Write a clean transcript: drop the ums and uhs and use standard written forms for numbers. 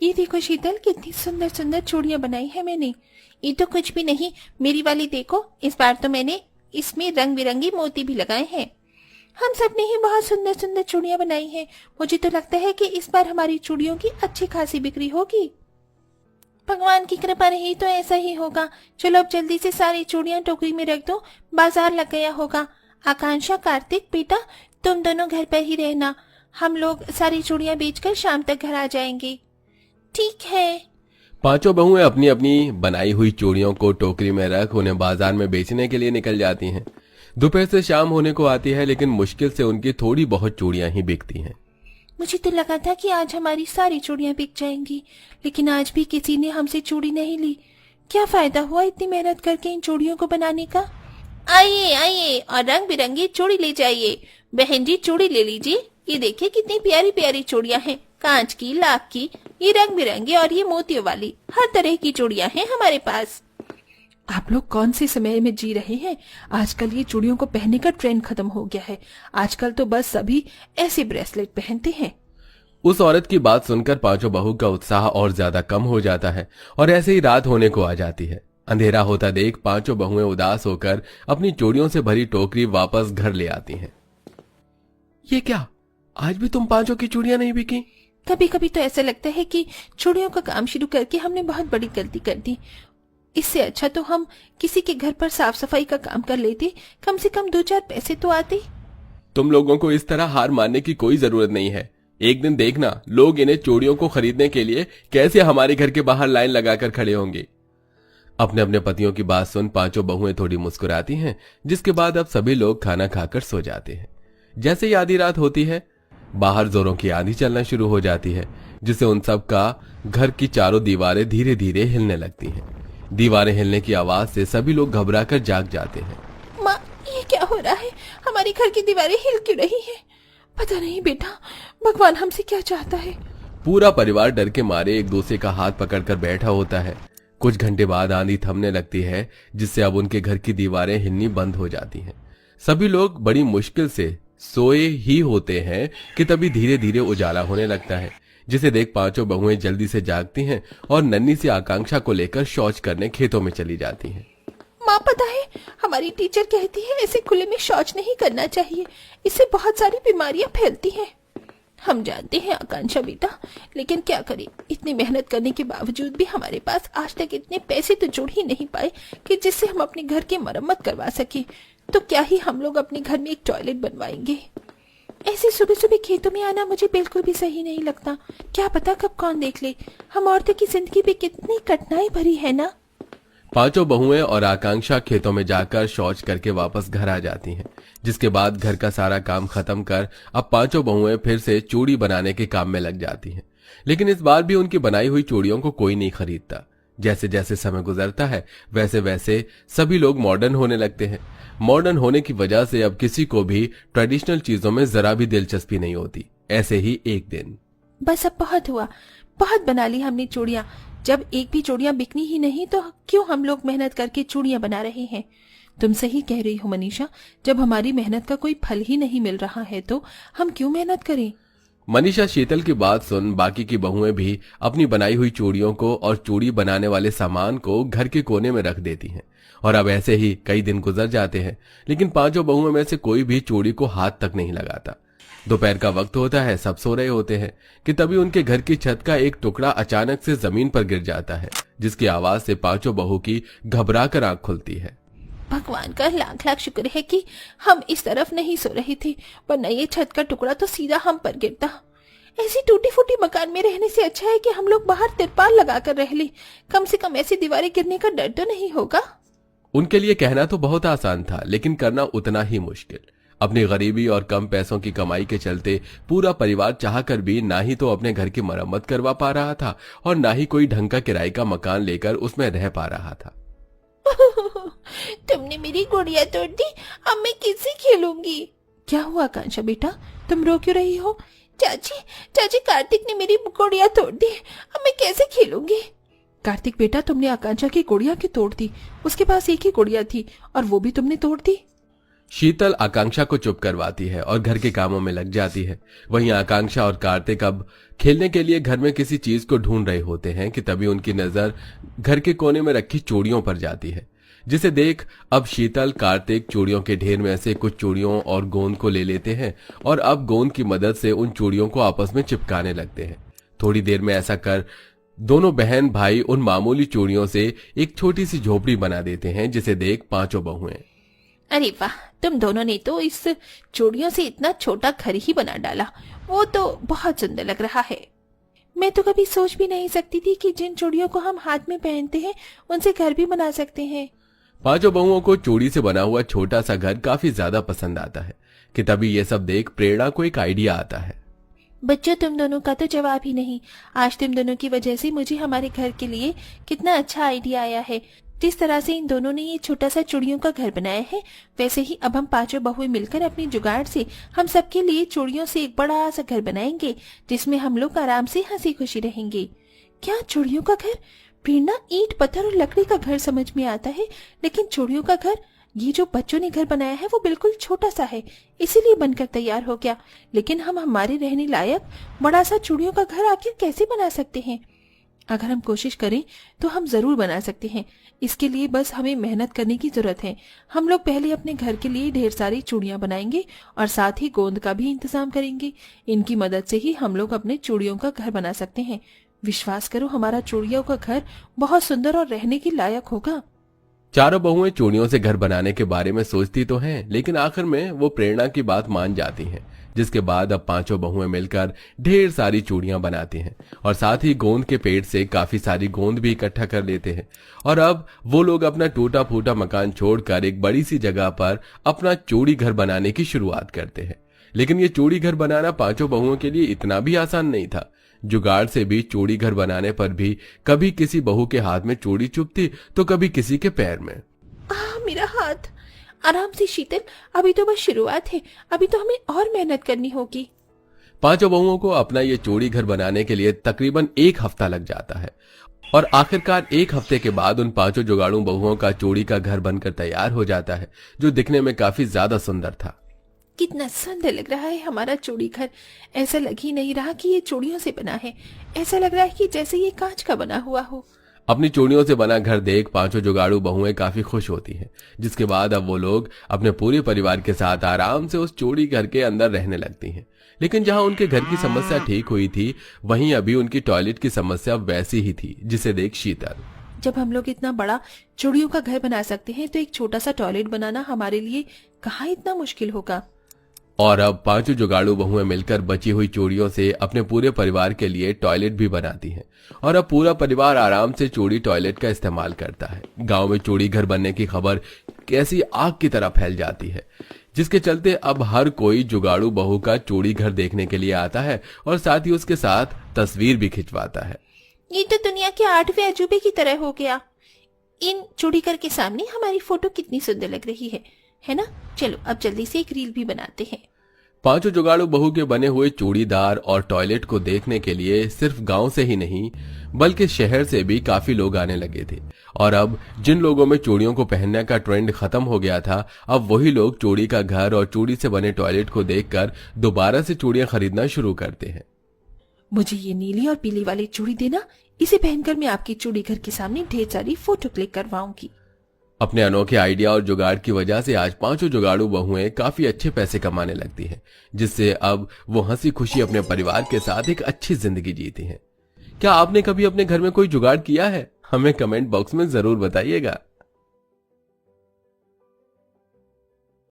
ये देखो शीतल, कितनी सुंदर सुंदर चूड़ियां बनाई है मैंने। ये तो कुछ भी नहीं, मेरी वाली देखो, इस बार तो मैंने इसमें रंग बिरंगी मोती भी लगाए हैं। हम सब ने ही बहुत सुंदर सुंदर चूड़ियां बनाई हैं। मुझे तो लगता है कि इस बार हमारी चूड़ियों की अच्छी खासी बिक्री होगी। भगवान की कृपा रही तो ऐसा ही होगा। चलो अब जल्दी से सारी चूड़ियां टोकरी में रख दो, बाजार लग गया होगा। आकांक्षा, कार्तिक बेटा, तुम दोनों घर पर ही रहना। हम लोग सारी चूड़ियां बेचकर शाम तक घर आ जाएंगे। ठीक है। पांचों बहुएं अपनी अपनी बनाई हुई चूड़ियों को टोकरी में रख उन्हें बाजार में बेचने के लिए निकल जाती हैं। दोपहर से शाम होने को आती है, लेकिन मुश्किल से उनकी थोड़ी बहुत चूड़ियां ही बिकती हैं। मुझे तो लगा था कि आज हमारी सारी चूड़ियां बिक जाएंगी, लेकिन आज भी किसी ने हमसे चूड़ी नहीं ली। क्या फायदा हुआ इतनी मेहनत करके इन चूड़ियों को बनाने का। आइए आइए और रंग बिरंगी चूड़ी ले जाइए। बहन जी, चूड़ी ले लीजिए। ये देखिए कितनी प्यारी प्यारी चूड़ियां हैं, कांच की, लाख की, ये रंग बिरंगी और ये मोतियों वाली, हर तरह की चूड़ियां हैं हमारे पास। आप लोग कौन से समय में जी रहे हैं? आजकल ये चूड़ियों को पहनने का ट्रेंड खत्म हो गया है। आजकल तो बस सभी ऐसे ब्रेसलेट पहनते हैं। उस औरत की बात सुनकर पांचों बहू का उत्साह और ज्यादा कम हो जाता है और ऐसे ही रात होने को आ जाती है। अंधेरा होता देख पांचों बहुएं उदास होकर अपनी चूड़ियों से भरी टोकरी वापस घर ले आती हैं। ये क्या, आज भी तुम पांचों की चूड़ियां नहीं बिकी? कभी कभी तो ऐसा लगता है कि चूड़ियों का काम शुरू करके हमने बहुत बड़ी गलती कर दी। इससे अच्छा तो हम किसी के घर पर साफ सफाई का काम कर लेते, कम से कम 2-4 पैसे तो आते। तुम लोगों को इस तरह हार मानने की कोई जरूरत नहीं है। एक दिन देखना, लोग इन्हें चूड़ियों को खरीदने के लिए कैसे हमारे घर के बाहर लाइन लगाकर खड़े होंगे। अपने अपने पतियों की बात सुन पांचों बहुएं थोड़ी मुस्कुराती हैं, जिसके बाद अब सभी लोग खाना खाकर सो जाते हैं। जैसे ही आधी रात होती है, बाहर जोरों की आंधी चलना शुरू हो जाती है, जिससे उन सब का घर की चारों दीवारें धीरे धीरे हिलने लगती हैं। दीवारें हिलने की आवाज से सभी लोग घबराकर जाग जाते हैं। माँ, ये क्या हो रहा है? हमारी घर की दीवारें हिल क्यों रही हैं? पता नहीं बेटा, भगवान हमसे क्या चाहता है। पूरा परिवार डर के मारे एक दूसरे का हाथ पकड़कर बैठा होता है। कुछ घंटे बाद आंधी थमने लगती है, जिससे अब उनके घर की दीवारें हिलनी बंद हो जाती हैं। सभी लोग बड़ी मुश्किल से सोए ही होते हैं कि तभी धीरे धीरे उजाला होने लगता है, जिसे देख पांचों बहुएं जल्दी से जागती हैं और नन्ही सी आकांक्षा को लेकर शौच करने खेतों में चली जाती हैं। माँ, पता है हमारी टीचर कहती है ऐसे खुले में शौच नहीं करना चाहिए, इससे बहुत सारी बीमारियां फैलती हैं। हम जानते हैं आकांक्षा बेटा, लेकिन क्या करें, इतनी मेहनत करने के बावजूद भी हमारे पास आज तक इतने पैसे तो जुड़ ही नहीं पाए कि जिससे हम अपने घर की मरम्मत करवा सके। तो क्या ही हम लोग अपने घर में एक टॉयलेट बनवाएंगे। ऐसे सुबह सुबह खेतों में आना मुझे बिल्कुल भी सही नहीं लगता। क्या पता कब कौन देख ले। हम औरतों की जिंदगी भी कितनी कठिनाई भरी है ना। पांचों बहुएं और आकांक्षा खेतों में जाकर शौच करके वापस घर आ जाती हैं, जिसके बाद घर का सारा काम खत्म कर अब पांचों बहुएं फिर से चूड़ी बनाने के काम में लग जाती हैं। लेकिन इस बार भी उनकी बनाई हुई चूड़ियों को कोई नहीं खरीदता। जैसे जैसे समय गुजरता है, वैसे वैसे सभी लोग मॉडर्न होने लगते हैं। मॉडर्न होने की वजह से अब किसी को भी ट्रेडिशनल चीजों में जरा भी दिलचस्पी नहीं होती। ऐसे ही एक दिन, बस अब बहुत हुआ, बहुत बना ली हमने चूड़ियां। जब एक भी चूड़ियां बिकनी ही नहीं तो क्यों हम लोग मेहनत करके चूड़ियां बना रहे हैं। तुम सही कह रही हो मनीषा, जब हमारी मेहनत का कोई फल ही नहीं मिल रहा है तो हम क्यों मेहनत करें। मनीषा शीतल की बात सुन बाकी की बहुएं भी अपनी बनाई हुई चूड़ियों को और चूड़ी बनाने वाले सामान को घर के कोने में रख देती हैं। और अब ऐसे ही कई दिन गुजर जाते हैं, लेकिन पांचों बहुओं में से कोई भी चूड़ी को हाथ तक नहीं लगाता। दोपहर का वक्त होता है, सब सो रहे होते हैं कि तभी उनके घर की छत का एक टुकड़ा अचानक से जमीन पर गिर जाता है, जिसकी आवाज से पांचों बहू की घबराकर आंख खुलती है। भगवान का लाख लाख शुक्र है कि हम इस तरफ नहीं सो रहे थे, वरना ये छत का टुकड़ा तो सीधा हम पर गिरता। ऐसी टूटी फूटी मकान में रहने से अच्छा है कि हम लोग बाहर तिरपाल लगा कर रह ले। कम से कम ऐसी दीवारें गिरने का डर तो नहीं होगा। उनके लिए कहना तो बहुत आसान था, लेकिन करना उतना ही मुश्किल। अपनी गरीबी और कम पैसों की कमाई के चलते पूरा परिवार चाहकर भी ना ही तो अपने घर की मरम्मत करवा पा रहा था और ना ही कोई ढंग का किराए का मकान लेकर उसमें रह पा रहा था। तुमने मेरी गुड़िया तोड़ दी, अब मैं किससे खेलूंगी। क्या हुआ आकांक्षा बेटा, तुम रो क्यों रही हो। चाची चाची, कार्तिक ने मेरी गुड़िया तोड़ दी, अब मैं कैसे खेलूंगी। कार्तिक बेटा, तुमने आकांक्षा की गुड़िया क्यों तोड़ दी। उसके पास एक ही गुड़िया थी और वो भी तुमने तोड़ दी। शीतल आकांक्षा को चुप करवाती है और घर के कामों में लग जाती है। वहीं आकांक्षा और कार्तिक अब खेलने के लिए घर में किसी चीज को ढूंढ रहे होते हैं कि तभी उनकी नजर घर के कोने में रखी चूड़ियों पर जाती है, जिसे देख अब शीतल कार्तिक चूड़ियों के ढेर में से कुछ चूड़ियों और गोंद को ले लेते हैं और अब गोंद की मदद से उन चूड़ियों को आपस में चिपकाने लगते हैं। थोड़ी देर में ऐसा कर दोनों बहन भाई उन मामूली चूड़ियों से एक छोटी सी झोपड़ी बना देते हैं, जिसे देख पांचों बहुएं, अरे वाह, तुम दोनों ने तो इस चूड़ियों से इतना छोटा घर ही बना डाला। वो तो बहुत सुंदर लग रहा है। मैं तो कभी सोच भी नहीं सकती थी कि जिन चूड़ियों को हम हाथ में पहनते हैं उनसे घर भी बना सकते हैं। पांचों बहुओं को चूड़ी से बना हुआ छोटा सा घर काफी ज्यादा पसंद आता है कि तभी ये सब देख प्रेरणा को एक आइडिया आता है। बच्चों, तुम दोनों का तो जवाब ही नहीं। आज तुम दोनों की वजह से मुझे हमारे घर के लिए कितना अच्छा आइडिया आया है। जिस तरह से इन दोनों ने ये छोटा सा चूड़ियों का घर बनाया है, वैसे ही अब हम पांचों बहुएं मिलकर अपनी जुगाड़ से हम सबके लिए चूड़ियों से एक बड़ा सा घर बनाएंगे, जिसमें हम लोग आराम से हंसी खुशी रहेंगे। क्या चूड़ियों का घर? प्रेरणा, ईंट पत्थर और लकड़ी का घर समझ में आता है, लेकिन चूड़ियों का घर, ये जो बच्चों ने घर बनाया है वो बिल्कुल छोटा सा है, इसीलिए बनकर तैयार हो गया। लेकिन हम हमारे रहने लायक बड़ा सा चूड़ियों का घर आखिर कैसे बना सकते हैं? अगर हम कोशिश करें तो हम जरूर बना सकते हैं। इसके लिए बस हमें मेहनत करने की जरूरत है। हम लोग पहले अपने घर के लिए ढेर सारी चूड़ियां बनाएंगे और साथ ही गोंद का भी इंतजाम करेंगे। इनकी मदद से ही हम लोग अपने चूड़ियों का घर बना सकते हैं। विश्वास करो, हमारा चूड़ियों का घर बहुत सुंदर और रहने के लायक होगा। चारों बहुएं चूड़ियों से घर बनाने के बारे में सोचती तो हैं, लेकिन आखिर में वो प्रेरणा की बात मान जाती हैं, जिसके बाद अब पांचों बहुएं मिलकर ढेर सारी चूड़ियां बनाती हैं और साथ ही गोंद के पेड़ से काफी सारी गोंद भी इकट्ठा कर लेते हैं। और अब वो लोग अपना टूटा फूटा मकान छोड़कर एक बड़ी सी जगह पर अपना चूड़ी घर बनाने की शुरुआत करते हैं। लेकिन ये चूड़ी घर बनाना पांचों बहुओं के लिए इतना भी आसान नहीं था। जुगाड़ से भी चूड़ी घर बनाने पर भी कभी किसी बहू के हाथ में चूड़ी चुभती तो कभी किसी के पैर में। मेरा हाथ। आराम से शीतल, अभी तो बस शुरुआत है, अभी तो हमें और मेहनत करनी होगी। पांचों बहुओं को अपना ये चूड़ी घर बनाने के लिए तकरीबन 1 हफ्ता लग जाता है और आखिरकार 1 हफ्ते के बाद उन पांचों जुगाड़ू बहुओं का चूड़ी का घर बनकर तैयार हो जाता है, जो दिखने में काफी ज्यादा सुंदर था। कितना सुंदर लग रहा है हमारा चूड़ी घर। ऐसा लग ही नहीं रहा कि ये चूड़ियों से बना है, ऐसा लग रहा है कि जैसे ये कांच का बना हुआ हो। अपनी चूड़ियों से बना घर देख पांचों जुगाड़ू बहुएं काफी खुश होती हैं, जिसके बाद अब वो लोग अपने पूरे परिवार के साथ आराम से उस चूड़ी घर के अंदर रहने लगती हैं। लेकिन जहां उनके घर की समस्या ठीक हुई थी, वहीं अभी उनकी टॉयलेट की समस्या वैसी ही थी, जिसे देख शीतल, जब हम लोग इतना बड़ा चूड़ियों का घर बना सकते हैं तो एक छोटा सा टॉयलेट बनाना हमारे लिए कहाँ इतना मुश्किल होगा। और अब पांचों जुगाड़ू बहुएं मिलकर बची हुई चूड़ियों से अपने पूरे परिवार के लिए टॉयलेट भी बनाती हैं और अब पूरा परिवार आराम से चूड़ी टॉयलेट का इस्तेमाल करता है। गांव में चूड़ी घर बनने की खबर कैसी आग की तरह फैल जाती है, जिसके चलते अब हर कोई जुगाड़ू बहू का चूड़ी घर देखने के लिए आता है और साथ ही उसके साथ तस्वीर भी खिंचवाता है। ये तो दुनिया के 8वें अजूबे की तरह हो गया। इन चूड़ी घर के सामने हमारी फोटो कितनी सुंदर लग रही है ना? चलो अब जल्दी से एक रील भी बनाते हैं। पांचों जुगाड़ू बहू के बने हुए चूड़ीदार और टॉयलेट को देखने के लिए सिर्फ गांव से ही नहीं बल्कि शहर से भी काफी लोग आने लगे थे। और अब जिन लोगों में चूड़ियों को पहनने का ट्रेंड खत्म हो गया था, अब वही लोग चूड़ी का घर और चूड़ी से बने टॉयलेट को देखकर दोबारा से चूड़ियां खरीदना शुरू करते हैं। मुझे ये नीली और पीली वाली चूड़ी देना, इसे पहनकर मैं आपकी चूड़ी घर के सामने ढेर सारी फोटो क्लिक करवाऊंगी। अपने अनोखे आइडिया और जुगाड़ की वजह से आज पांचों जुगाड़ू बहुएं काफी अच्छे पैसे कमाने लगती हैं, जिससे अब वो हंसी खुशी अपने परिवार के साथ एक अच्छी जिंदगी जीती हैं। क्या आपने कभी अपने घर में कोई जुगाड़ किया है? हमें कमेंट बॉक्स में जरूर बताइएगा।